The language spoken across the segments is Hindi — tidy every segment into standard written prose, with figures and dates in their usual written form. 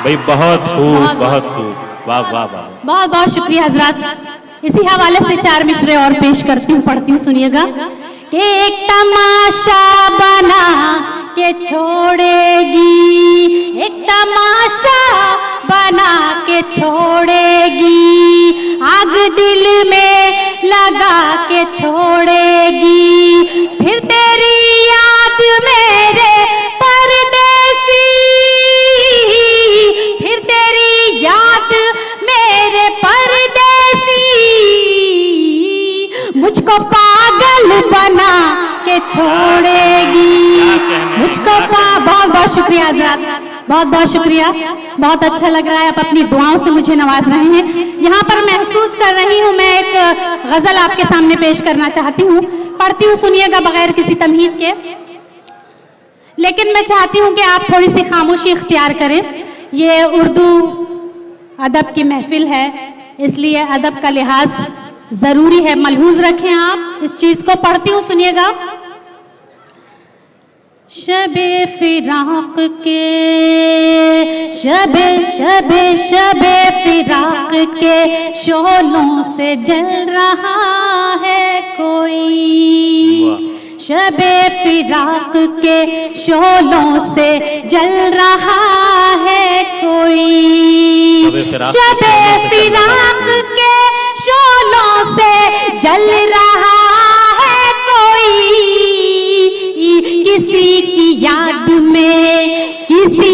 भाई बहुत खूब, बहुत खूब, वाह वाह वाह। बहुत बहुत शुक्रिया हजरात। इसी हवाले से 4 मिसरे और पेश करती हूँ, पढ़ती हूँ, सुनिएगा। कि एक तमाशा बना के छोड़ेगी, एक तमाशा बना के छोड़ेगी, आग दिल में लगा के छोड़ेगी, फिर तेरी याद मेरे परदेसी, फिर तेरी याद मेरे परदेसी, मुझको पागल बना के छोड़ेगी, मुझको बहुत बहुत शुक्रिया हज़रात, बहुत बहुत शुक्रिया। बहुत अच्छा लग रहा है, आप अपनी दुआओं से मुझे नवाज रहे हैं। यहाँ पर महसूस कर रही हूँ, मैं एक गजल आपके सामने पेश करना चाहती हूँ, पढ़ती हूँ, सुनिएगा बगैर किसी तमहीद के। लेकिन मैं चाहती हूँ कि आप थोड़ी सी खामोशी इख्तियार करें। ये उर्दू अदब की महफिल है, इसलिए अदब का लिहाज जरूरी है, मलहूज रखें आप इस चीज को। पढ़ती हूँ, सुनिएगा। शबे फिराक के, शबे शबे शबे फिराक के शोलों से जल रहा है कोई, शबे फिराक के शोलों से जल रहा है कोई, शबे फिराक के शोलों से जल रहा है कोई, किसी की याद में, किसी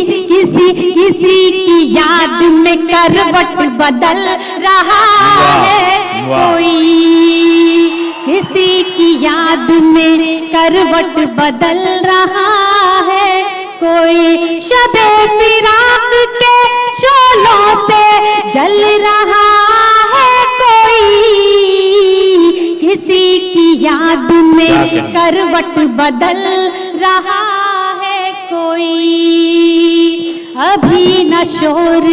की याद में करवट बदल रहा है कोई, किसी की याद में करवट बदल रहा है कोई, शबे फिराक के शोलों से जल रहा है कोई, किसी की याद में करवट बदल रहा है कोई। अभी न शोर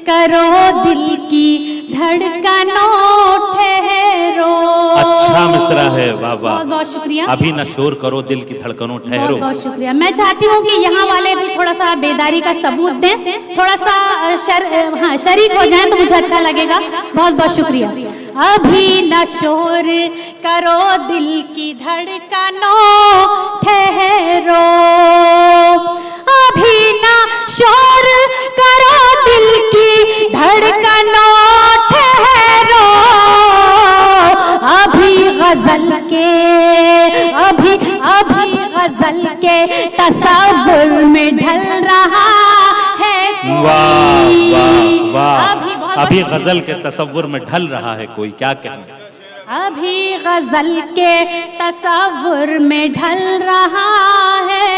करो दिल की धड़कनों ठहरो। अच्छा मिसरा है, वाह वाह, बहुत बहुत शुक्रिया। अभी न शोर करो दिल की धड़कनों ठहरो। बहुत बहुत शुक्रिया। मैं चाहती हूँ कि यहाँ वाले भी थोड़ा सा बेदारी का सबूत दें, थोड़ा सा शरीक हो जाएं तो मुझे अच्छा लगेगा। बहुत बहुत शुक्रिया। अभी न शोर करो दिल की धड़कनों ठहरो, अभी न शोर करो दिल की धड़कनों ठहरो, अभी गजल के, अभी गजल के तसव्वुर में ढल रहा है कोई। वाह वाह वाह, अभी गजल के तसव्वुर में ढल रहा है कोई, क्या कहना। अभी गजल के तसव्वुर में ढल रहा है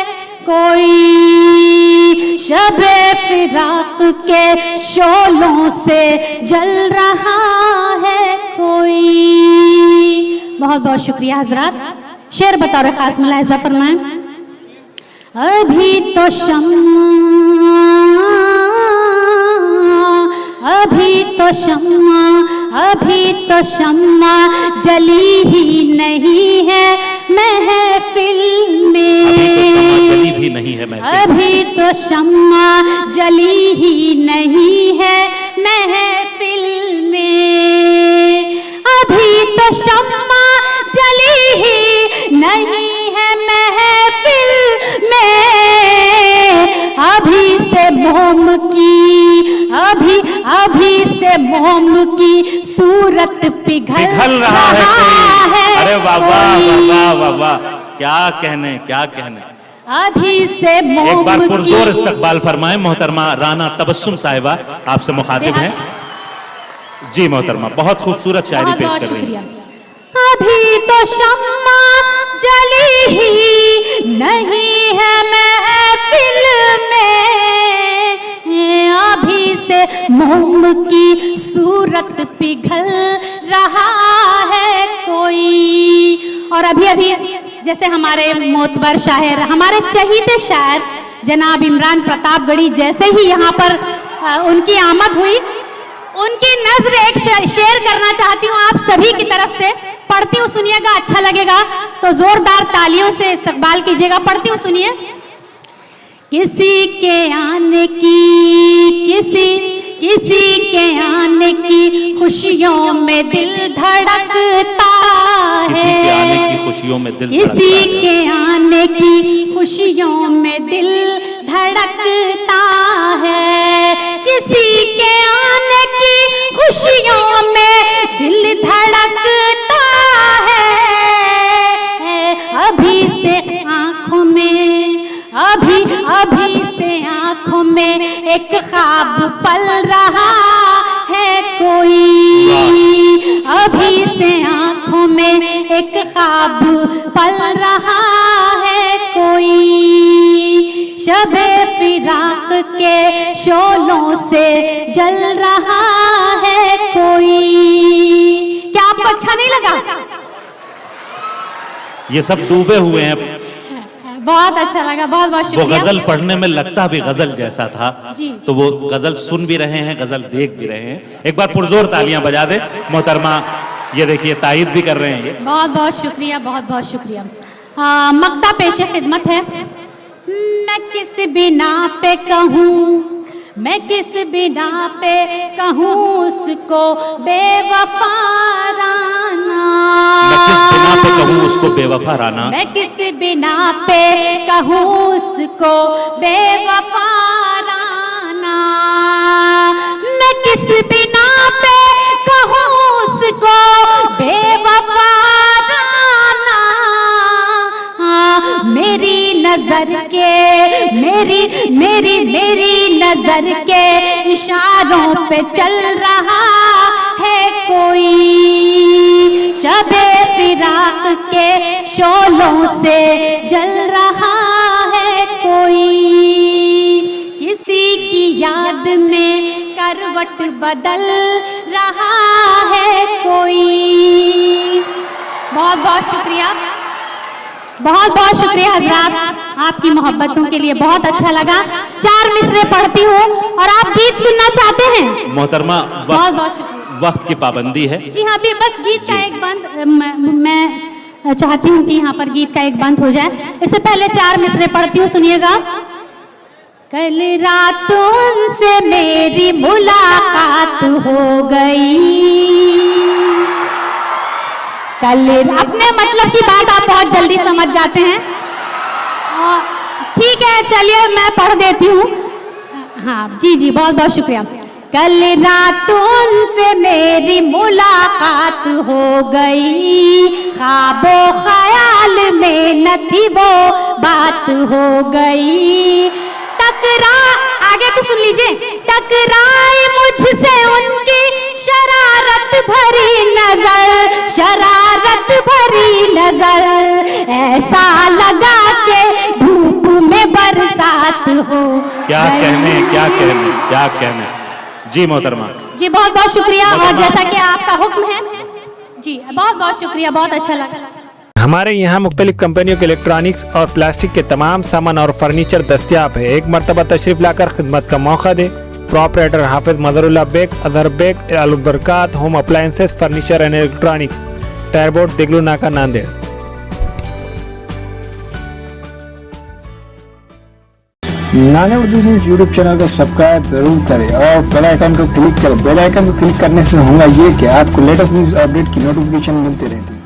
कोई, शबे फिराक के शोलों से जल रहा है कोई। बहुत बहुत शुक्रिया हजरात। शेर बतौर खास मुलाहिजा फरमाएं। अभी तो शम्मा, अभी तो शम्मा, अभी तो शम्मा जली ही नहीं है महफिल में, जली भी नहीं है महफिल, अभी तो शम्मा जली ही नहीं है महफिल में, अभी तो शम्मा जली ही नहीं है महफिल में, अभी से मोम की, अभी से मोम की सूरत पिघल रहा है। अरे वाह वाह वाह वाह वाह, क्या कहने, क्या कहने। अभी से मोम एक बार पुरजोर इस्तकबाल फरमाएं मोहतरमा राना तबस्सुम साहिबा, आपसे मुखातिब हैं। जी मोहतरमा, बहुत खूबसूरत शायरी पेश कर रही हैं। अभी तो शम्मा जली ही नहीं है महफिल में, अभी से मोम की सूरत पिघल रहा है कोई। और अभी अभी जैसे हमारे मोतबर शायर, हमारे चहीते शायर जनाब इमरान प्रतापगढ़ी जैसे ही यहाँ पर उनकी आमद हुई, उनकी नज़्र एक शेर करना चाहती हूँ आप सभी की तरफ से। पढ़ती हूँ, सुनिएगा, अच्छा लगेगा तो जोरदार तालियों से इस्तकबाल कीजिएगा। पढ़ती हूँ, सुनिए। किसी के आने की किसी के आने की खुशियों में दिल धड़कता है। किसी के आने की खुशियों में दिल किसी के आने की खुशियों में दिल धड़कता है। किसी के आने की खुशियों में दिल धड़कता है। अभी से आंखों में एक ख्वाब पल रहा है कोई। अभी से आंखों में एक ख्वाब पल रहा है कोई। शबे फिराक के शोलों से जल रहा है कोई। क्या आपको अच्छा नहीं लगा? ये सब डूबे हुए हैं। बहुत अच्छा लगा, बहुत बहुत वो शुक्रिया। गजल पढ़ने में लगता भी गजल जैसा था, जी। तो वो गजल सुन भी रहे हैं, गजल देख भी रहे हैं। एक बार पुरजोर तालियां बजा दे मोहतरमा। ये देखिए तायीद भी कर रहे हैं ये। बहुत बहुत शुक्रिया, बहुत बहुत शुक्रिया। मक्ता पेश खिदमत है। मैं किस बिना पे कहूँ उसको बेवफा राना। मैं किस बिना पे कहूँ उसको बेवफा राना। मैं किस बिना पे कहूँ उसको बेवफा राना। मैं किस बिना पे कहूँ उसको बेवफा राना। मेरी नजर के इशारों पे चल रहा है कोई। शबे फिराक के शोलों से जल रहा है कोई। किसी की याद में करवट बदल रहा है कोई। बहुत बहुत शुक्रिया, बहुत बहुत शुक्रिया हजरात, आपकी मोहब्बतों के लिए बहुत अच्छा लगा। 4 मिसरे पढ़ती हूँ और आप गीत सुनना चाहते हैं मोहतरमा बहुत बहुत शुक्रिया। वक्त की पाबंदी है। जी हाँ, अभी बस गीत का एक बंद मैं चाहती हूँ कि यहाँ पर गीत का एक बंद हो जाए। इससे पहले 4 मिसरे पढ़ती हूँ, सुनिएगा। कल रात उनसे मेरी मुलाकात हो गई। कल अपने मतलब की बात आप बहुत जल्दी समझ जाते हैं। ठीक है, चलिए मैं पढ़ देती हूँ। हाँ जी जी, बहुत बहुत शुक्रिया। कल रात उनसे मेरी मुलाकात हो गई। ख्वाबो ख्याल में न थी वो बात हो गई। आगे तो सुन लीजिए। टकराई मुझसे उनकी शरारत भरी नजर, ऐसा लगा के धूप में बरसात हो। क्या कहने। जी मोहतरमा जी, बहुत बहुत शुक्रिया। और जैसा कि आपका हुक्म है जी, बहुत बहुत शुक्रिया, बहुत अच्छा लगा। हमारे यहाँ मुख्तलिफ कंपनियों के इलेक्ट्रॉनिक्स और प्लास्टिक के तमाम सामान और फर्नीचर दस्तियाब है। एक मरतबा तशरीफ लाकर खिदमत का मौका दे। Proprietor Hafiz Madarullah Baig, Athar Baig, Albarkat home appliances, furniture and electronics, टायरबोर्ड, Deglur Naka, Nanded. Nanded Urdu news YouTube channel को सब्सक्राइब जरूर करें और बेल आइकन को क्लिक करें। बेल आइकन को क्लिक करने से होगा ये कि आपको लेटेस्ट न्यूज़ अपडेट की नोटिफिकेशन मिलती रहती है।